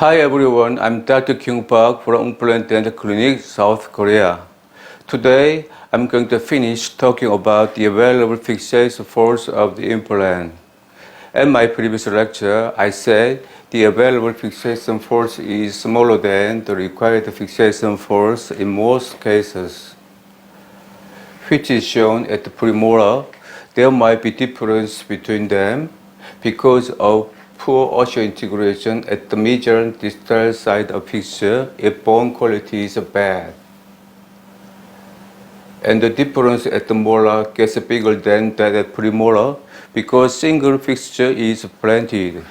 Hi everyone, I'm Dr. Kyung Park from Woongplant Dental Clinic, South Korea. Today, I'm going to finish talking about the available fixation force of the implant. In my previous lecture, I said the available fixation force is smaller than the required fixation force in most cases, which is shown at the premolar. There might be difference between them because of poor osseointegration at the medial distal side of fixture if bone quality is bad. And the difference at the molar gets bigger than that at premolar because single fixture is planted.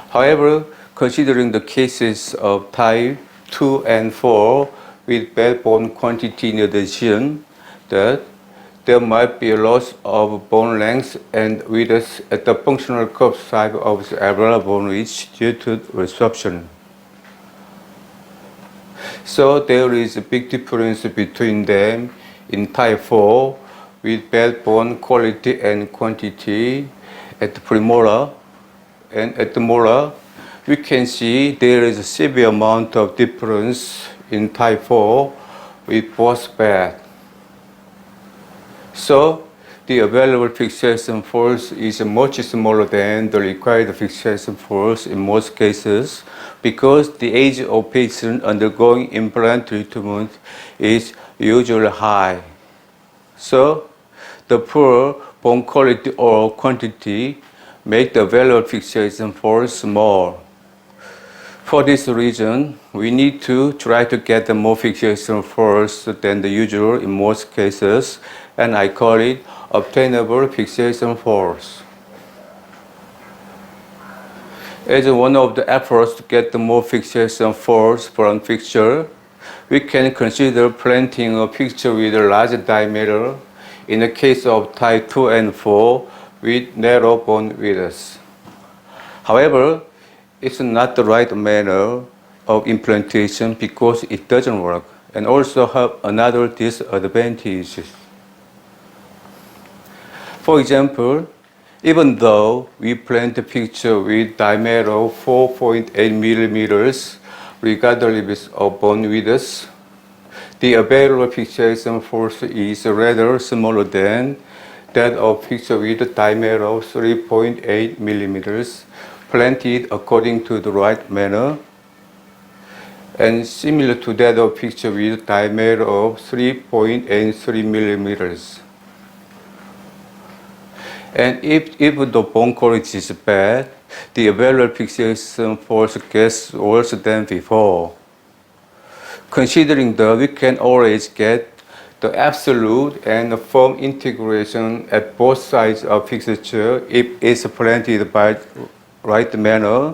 However, considering the cases of type 2 and 4 with bad bone quantity in addition, that there might be a loss of bone length and width at the functional curve side of the alveolar bone ridge due to resorption. So there is a big difference between them in type 4 with bad bone quality and quantity at the premolar, and at the molar we can see there is a severe amount of difference in type 4 with both bad. So the available fixation force is much smaller than the required fixation force in most cases because the age of patient undergoing implant treatment is usually high. So the poor bone quality or quantity make the available fixation force small. For this reason, we need to try to get the more fixation force than the usual in most cases, and I call it obtainable fixation force. As one of the efforts to get the more fixation force from fixture, we can consider planting a fixture with a large diameter in the case of type 2 and 4 with narrow bone width. However, it's not the right manner of implantation because it doesn't work and also have another disadvantage. For example, even though we plant the fixture with diameter of 4.8 millimeters, regardless of bone width, the available fixation force is rather smaller than that of fixture with a diameter of 3.8 millimeters, planted according to the right manner, and similar to that of fixture with a diameter of 3.83 millimeters. And if the bone quality is bad, the available fixation force gets worse than before. Considering that we can always get the absolute and firm integration at both sides of fixture if it's planted by right manner,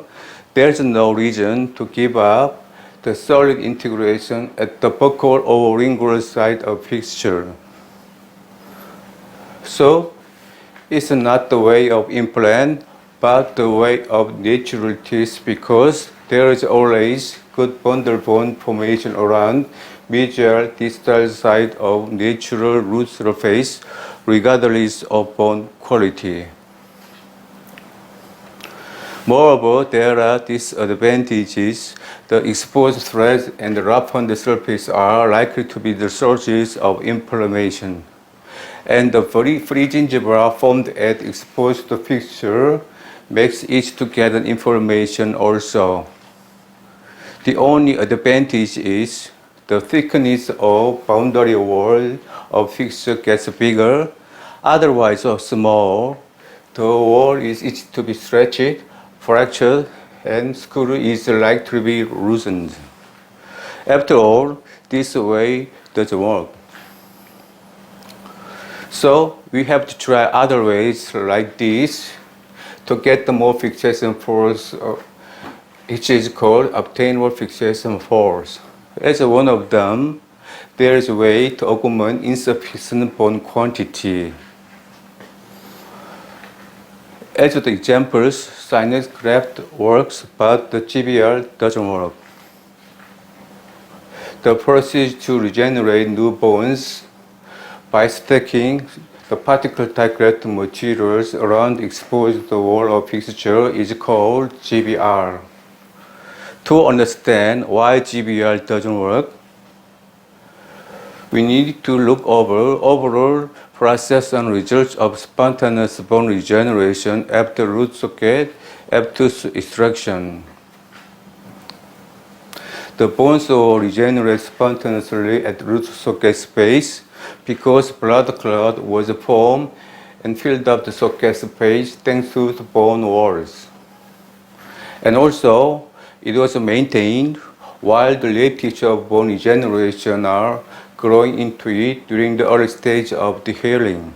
there's no reason to give up the solid integration at the buccal or lingual side of fixture. So, it's not the way of implant, but the way of natural teeth because there is always good bundle bone formation around medial distal side of natural root surface, regardless of bone quality. Moreover, there are disadvantages. The exposed threads and the roughened surface are likely to be the sources of inflammation. And the free gingiva formed at exposed fixture makes it to get an inflammation also. The only advantage is the thickness of boundary wall of fixture gets bigger, otherwise small. The wall is easy to be stretched, fractured, and screw is likely to be loosened. After all, this way doesn't work. So we have to try other ways like this to get the more fixation force, which is called obtainable fixation force. As one of them, there is a way to augment insufficient bone quantity. As the examples, sinus graft works, but the GBR doesn't work. The process to regenerate new bones by stacking the particle type graft materials around exposed wall of fixture is called GBR. To understand why GBR doesn't work, we need to look over overall process and results of spontaneous bone regeneration after root socket after extraction. The bones will regenerate spontaneously at root socket space because blood clot was formed and filled up the socket space thanks to the bone walls. And also, it was maintained while the layer tissue of bone regeneration are growing into it during the early stage of the healing.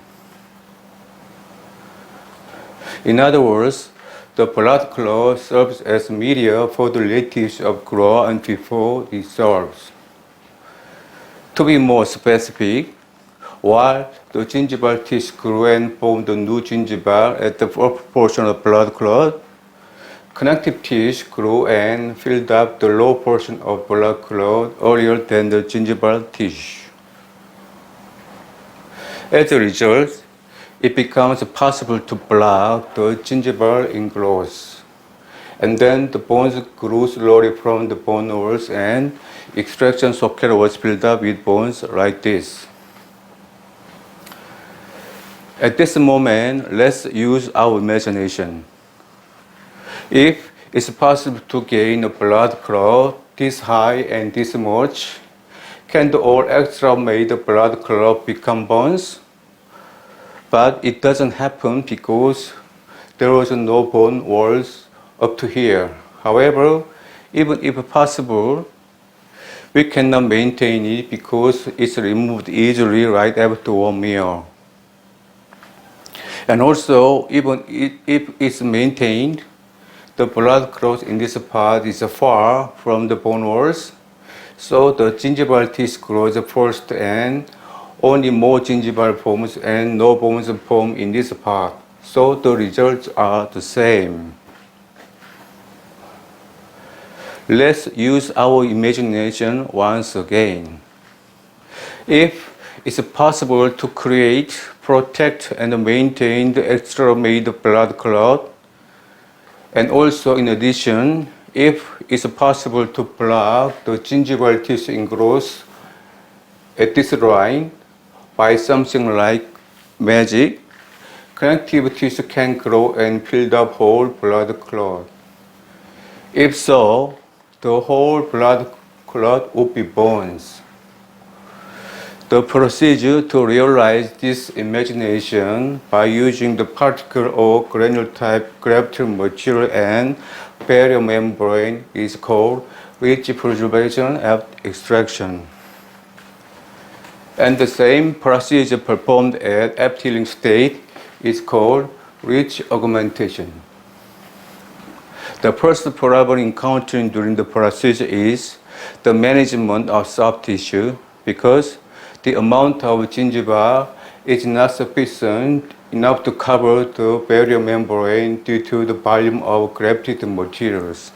In other words, the blood clot serves as media for the layer tissue of growth and before it dissolves. To be more specific, while the gingival tissue grew and formed the new gingival at the upper portion of blood clot, connective tissue grew and filled up the lower portion of blood clot earlier than the gingival tissue. As a result, it becomes possible to block the gingival ingrowth. And then the bones grew slowly from the bone walls and extraction socket was filled up with bones like this. At this moment, let's use our imagination. If it's possible to gain a blood clot this high and this much, can the all extra made blood clot become bones? But it doesn't happen because there was no bone walls up to here. However, even if possible, we cannot maintain it because it's removed easily right after 1 meal. And also, even if it's maintained, the blood clot in this part is far from the bone walls, so the gingival tissue grows first and only more gingival forms and no bones form in this part. So the results are the same. Let's use our imagination once again. If it's possible to create, protect, and maintain the extra made blood clot, and also in addition, if it's possible to block the gingival tissue ingrowth at this line by something like magic, connective tissue can grow and fill the whole blood clot. If so, the whole blood clot would be bones. The procedure to realize this imagination by using the particle or granule type grafted material and barrier membrane is called ridge preservation after extraction. And the same procedure performed at after-healing state is called ridge augmentation. The first problem encountered during the procedure is the management of soft tissue because the amount of gingiva is not sufficient enough to cover the barrier membrane due to the volume of grafted materials.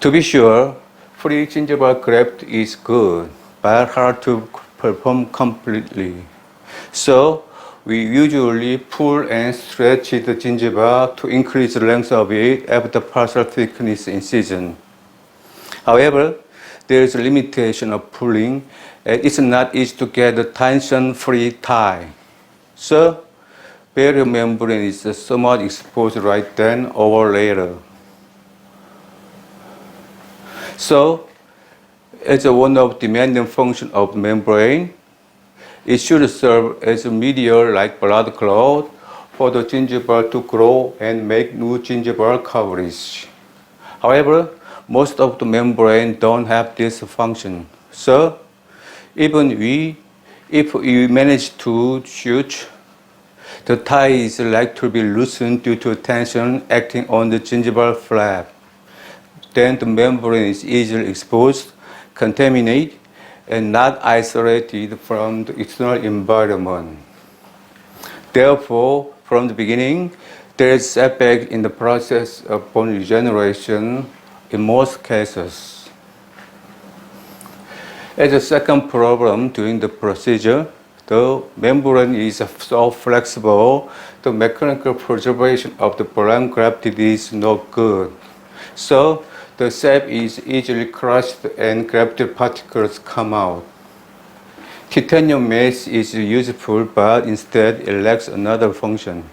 To be sure, free gingival graft is good, but hard to perform completely. So, we usually pull and stretch the gingiva to increase the length of it after partial thickness incision. However, there is a limitation of pulling, and it's not easy to get a tension-free tie. So, barrier membrane is somewhat exposed right then or later. So, as one of the demanding functions of membrane, it should serve as a media like blood clot for the gingiva to grow and make new gingival coverage. However, most of the membrane don't have this function. So, even if we manage to shoot, the tie is likely to be loosened due to tension acting on the gingival flap. Then the membrane is easily exposed, contaminated, and not isolated from the external environment. Therefore, from the beginning, there is setback in the process of bone regeneration in most cases. As a second problem during the procedure, the membrane is so flexible, the mechanical preservation of the bone grafted is not good. So, the sap is easily crushed and gravity particles come out. Titanium mesh is useful, but instead it lacks another function.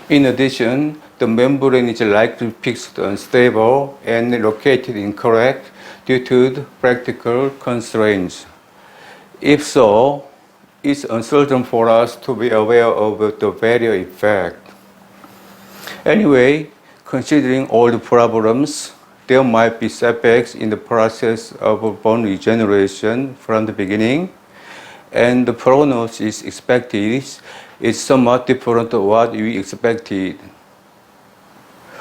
In addition, the membrane is likely fixed unstable and located incorrect due to the practical constraints. If so, it's uncertain for us to be aware of the barrier effect. Anyway, considering all the problems, there might be setbacks in the process of bone regeneration from the beginning, and the prognosis expected is somewhat different to what we expected.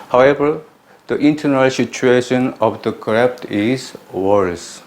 However, the internal situation of the graft is worse.